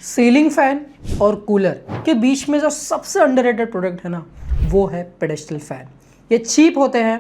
Ceiling fan और cooler के बीच में जो सबसे अंडररेटेड प्रोडक्ट है ना, वो है पेडेस्टल फैन। ये चीप होते हैं,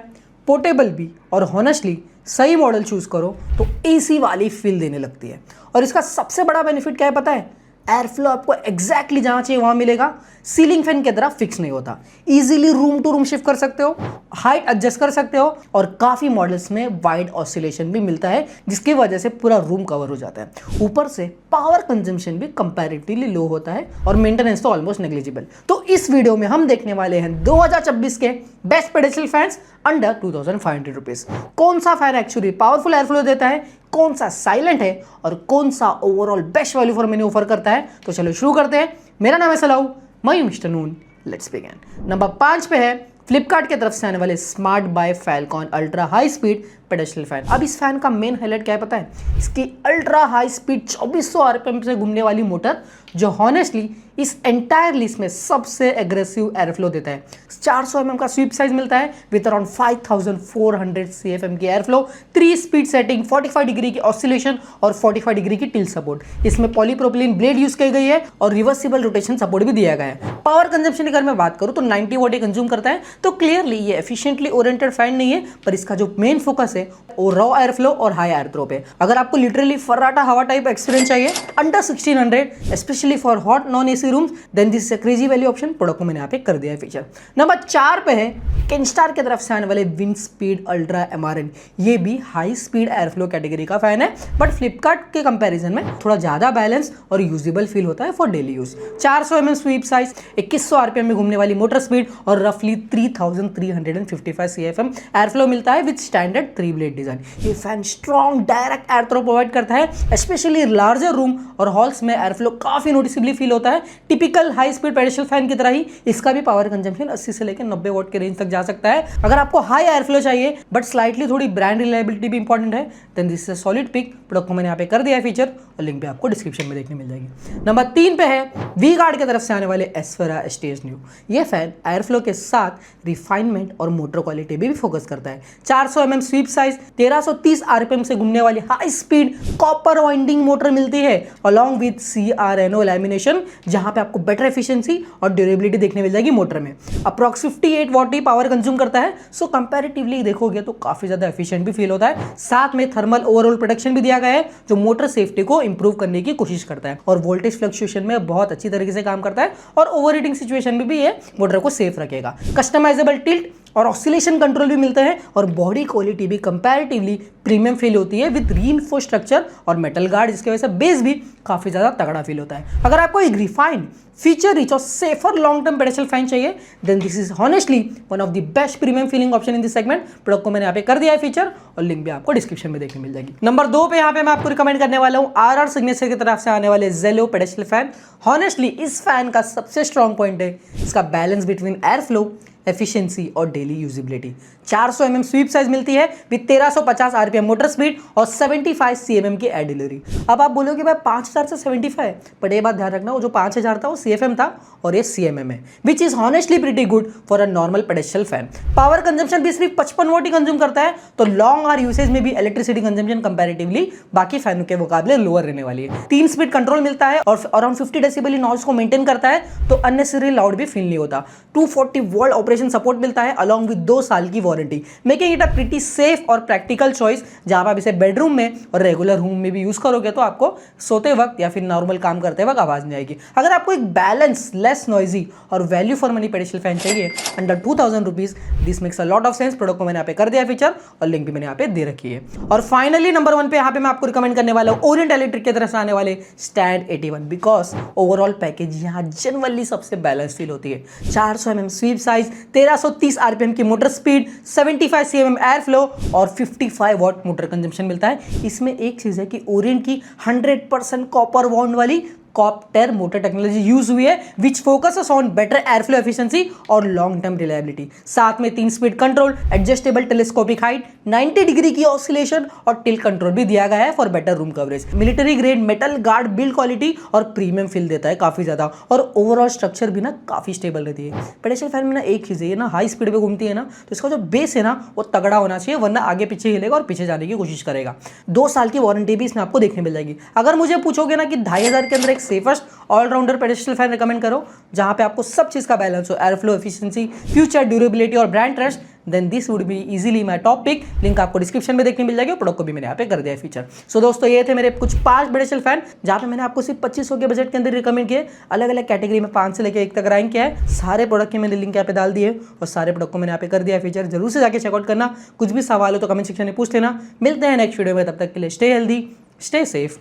पोर्टेबल भी, और हॉनेस्टली सही मॉडल चूज करो तो एसी वाली फील देने लगती है। और इसका सबसे बड़ा बेनिफिट क्या है पता है? एयर फ्लो आपको एग्जैक्टली जहां चाहिए वहां मिलेगा। सीलिंग फैन की तरह फिक्स नहीं होता, easily room to room shift कर सकते हो, हाइट एडजस्ट कर सकते हो, और काफी मॉडल्स में वाइड ऑसिलेशन भी मिलता है जिसकी वजह से पूरा रूम कवर हो जाता है। ऊपर से पावर कंजम्पशन भी कंपैरेटिवली लो होता है और मेंटेनेंस तो ऑलमोस्ट नेग्लिजिबल। तो इस वीडियो में हम देखने वाले हैं 2026 के best pedestal fans under 2500 rupees. कौन सा fan actually powerful air flow देता है, कौन सा साइलेंट है, और कौन सा overall best value for money offer करता है। तो चलो शुरू करते हैं। मेरा नाम है सलाऊ, मैं mister Noon. Let's begin. Number 5 पे है फ्लिपकार्ट की तरफ से आने वाले smart bye Falcon ultra high speed pedestal fan. अब इस फैन का मेन हाईलाइट क्या है पता है? इसकी अल्ट्रा हाई स्पीड 2400 आरपीएम से घूमने वाली मोटर, जो हॉनेस्टली इस एंटायर लिस्ट में सबसे एग्रेसिव एयर फ्लो देता है। 400 mm का स्वीप साइज मिलता है विद अराउंड 5400 CFM की air flow, 3 speed setting, 45 degree की ऑसिलेशन और 45 डिग्री की टिल्ट सपोर्ट। इसमें पॉलीप्रोपिलीन ब्लेड यूज की गई है और रिवर्सिबल रोटेशन सपोर्ट भी दिया गया है। पावर कंजम्पशन की अगर मैं बात करूं तो 90 वॉट कंज्यूम करता है। तो क्लियरली ये एफिशिएंटली ओरिएंटेड फैन नहीं है, पर इसका जो मेन फोकस है वो रॉ एयर फ्लो और हाई एयर थ्रो पे। अगर आपको लिटरली फर्राटा हवा टाइप एक्सपीरियंस चाहिए under 1600 specially for hot non AC rooms, then this is a crazy value option. Product को मैंने यहाँ पे कर दिया है फीचर। नंबर 4 पे है केनस्टार की तरफ से आने वाले विंड स्पीड अल्ट्रा MRN। ये भी high speed air flow category का फैन है, बट फ्लिपकार्ट के कंपैरिजन में थोड़ा ज्यादा बैलेंस और यूजेबल फील होता है for daily use. 400 mm sweep size, 2100 RPM में घूमने वाली मोटर स्पीड और रफली 3355 CFM एयर फ्लो मिलता है विद स्टैंडर्ड 3 ब्लेड डिजाइन। ये fan strong direct air throw provide करता है, स्पेशली लार्जर रूम और हॉल्स में एयर फ्लो काफी नोटिसेबली फील होता है। Typical high speed pedestal fan की तरह ही इसका भी पावर कंजम्पशन 80 से लेकर 90 वॉट के रेंज तक जा सकता है। अगर आपको हाई एयर फ्लो चाहिए बट स्लाइटली थोड़ी ब्रांड रिलायबिलिटी भी इंपॉर्टेंट है, then this is a solid pick. Product को मैंने यहाँ पे कर दिया है फीचर और लिंक भी आपको डिस्क्रिप्शन में देखने मिल जाएगी। नंबर 3 पे है वी गार्ड की तरफ से आने वाले एस्फेरा स्टेज न्यू। ये फैन एयर फ्लो के साथ रिफाइनमेंट और मोटर क्वालिटी भी फोकस करता है। 400 mm स्वीप साइज, 1330 आरपीएम से घूमने वाली high speed copper winding motor मिलती है अलॉन्ग विद CRNO लैमिनेशन, जहां पे आपको बेटर एफिशिएंसी और ड्यूरेबिलिटी देखने मिल जाएगी। मोटर में approx 58 what he power consume करता है, सो कंपैरेटिवली देखोगे तो काफी ज्यादा एफिशिएंट भी फील होता है। साथ में थर्मल ओवरऑल प्रोटेक्शन भी दिया गया है जो मोटर सेफ्टी को इंप्रूव करने की कोशिश करता है और वोल्टेज फ्लक्चुएशन में बहुत अच्छी तरीके से काम करता है और ओवरहीटिंग सिचुएशन में भी ये मोटर को सेफ रखेगा। कस्टमाइजेबल टिल्ट और ऑसिलेशन कंट्रोल भी मिलते हैं और बॉडी क्वालिटी भी कंपैरेटिवली प्रीमियम फील होती है विद रीइंफोर्स्ड स्ट्रक्चर और मेटल गार्ड, जिसकी वजह से बेस भी काफी ज्यादा तगड़ा फील होता है। अगर आपको एक रिफाइंड फीचर रिच और safer long term pedestal fan चाहिए, then this is honestly one of the best premium feeling option in this segment. Product को मैंने यहाँ पे कर दिया है फीचर और लिंक भी आपको डिस्क्रिप्शन में देखने मिल जाएगी। नंबर 2 पे यहाँ पे मैं आपको रिकमेंड करने वाला हूँ RR सिग्नेचर की तरफ से आने वाले जेलो पेडेस्टल फैन। हॉनेस्टली इस फैन का सबसे स्ट्रॉन्ग पॉइंट है इसका balance between air flow, efficiency और daily usability. 400 mm sweep size मिलती है विद 1350 आरपीएम मोटर स्पीड और 75 CMM की एयर डिलीवरी। अब आप बोलोगे भाई 5000 से 75, बट ये बात ध्यान रखना वो जो 5000 था वो CFM था और ये CMM है, which is honestly pretty good for a normal pedestal fan. Power consumption भी सिर्फ 55 वॉट ही कंज्यूम करता है, तो लॉन्ग आवर यूसेज में भी इलेक्ट्रिसिटी कंजम्पशन कंपैरेटिवली बाकी फैनों के मुकाबले लोअर रहने वाली है। 3 स्पीड कंट्रोल मिलता है और अराउंड 50 डेसिबल नॉइज को मेंटेन करता है, तो अननेसेसरी लाउड भी फील नहीं होता। 240 वोल्ट ऑपरेशन सपोर्ट मिलता है अलॉन्ग विद 2 साल की warranty, making it a pretty safe और प्रैक्टिकल चॉइस। जहां आप इसे बेडरूम में और रेगुलर रूम में भी यूज करोगे तो आपको सोते वक्त या फिर नॉर्मल काम करते वक्त आवाज नहीं आएगी। अगर आपको एक बैलेंस, लेस नॉइजी और value for money pedestal fan चाहिए under 2000 rupees, this makes a lot of sense. Product को मैंने यहाँ पे कर दिया फीचर और लिंक भी मैंने यहाँ पे दे रखी है। और फाइनली नंबर 1 पे यहाँ पे मैं आपको रिकमेंड करने वाला हूँ ओरिएंट इलेक्ट्रिक की तरफ से आने वाले स्टैंड 81, बिकॉज ओवरऑल पैकेज यहाँ जनरली सबसे बैलेंस फील होती है। 400 mm स्वीप साइज, 1330 आरपीएम की motor speed, 75 CMM air flow और 55 वॉट मोटर कंजम्पशन मिलता है। इसमें एक चीज है कि ओरिएंट की 100% कॉपर बॉन्ड वाली कॉप्टर मोटर टेक्नोलॉजी यूज हुई है which focuses on better air flow efficiency और लॉन्ग टर्म रिलायबिलिटी। साथ में 3 speed control, adjustable telescopic height, 90 degree की ऑसिलेशन और टिल्ट कंट्रोल भी दिया गया है for better room coverage. Military grade metal guard build quality और प्रीमियम फील देता है काफी ज्यादा, और ओवरऑल स्ट्रक्चर भी ना काफी स्टेबल रहती है। पेडेस्टल फैन में ना एक चीज है, ना हाई स्पीड पे घूमती है ना, तो इसका जो बेस है ना वो तगड़ा होना चाहिए, वरना आगे पीछे हिलेगा और पीछे जाने की कोशिश करेगा। 2 साल की वारंटी भी इसमें आपको देखने मिल जाएगी। अगर मुझे पूछोगे ना कि 2500 के अंदर एक safest allrounder pedestal fan recommend करो जहां पे आपको सब चीज का बैलेंस हो, air flow, efficiency, future, durability और brand trust, then this would be easily my top pick. Link आपको डिस्क्रिप्शन में देखने मिल जाएगी और प्रोडक्ट को भी मैंने यहाँ पे कर दिया है फीचर। सो दोस्तों ये थे मेरे कुछ 5 पेडेस्ट्रल फैन जहाँ पे मैंने आपको सिर्फ 2500 के बजट के अंदर रिकमेंड किए, अलग अलग कैटेगरी में 5 से लेकर 1 तक रैंक किया है। सारे प्रोडक्ट के मैंने लिंक यहाँ पे डाल दिए और सारे प्रोडक्ट को मैंने यहाँ पे कर दिया है फीचर। जरूर से जाके चेकआउट करना। कुछ भी सवाल हो तो कमेंट सेक्शन में पूछ लेना। मिलते हैं नेक्स्ट वीडियो में, तब तक के लिए stay healthy, stay safe,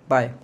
bye.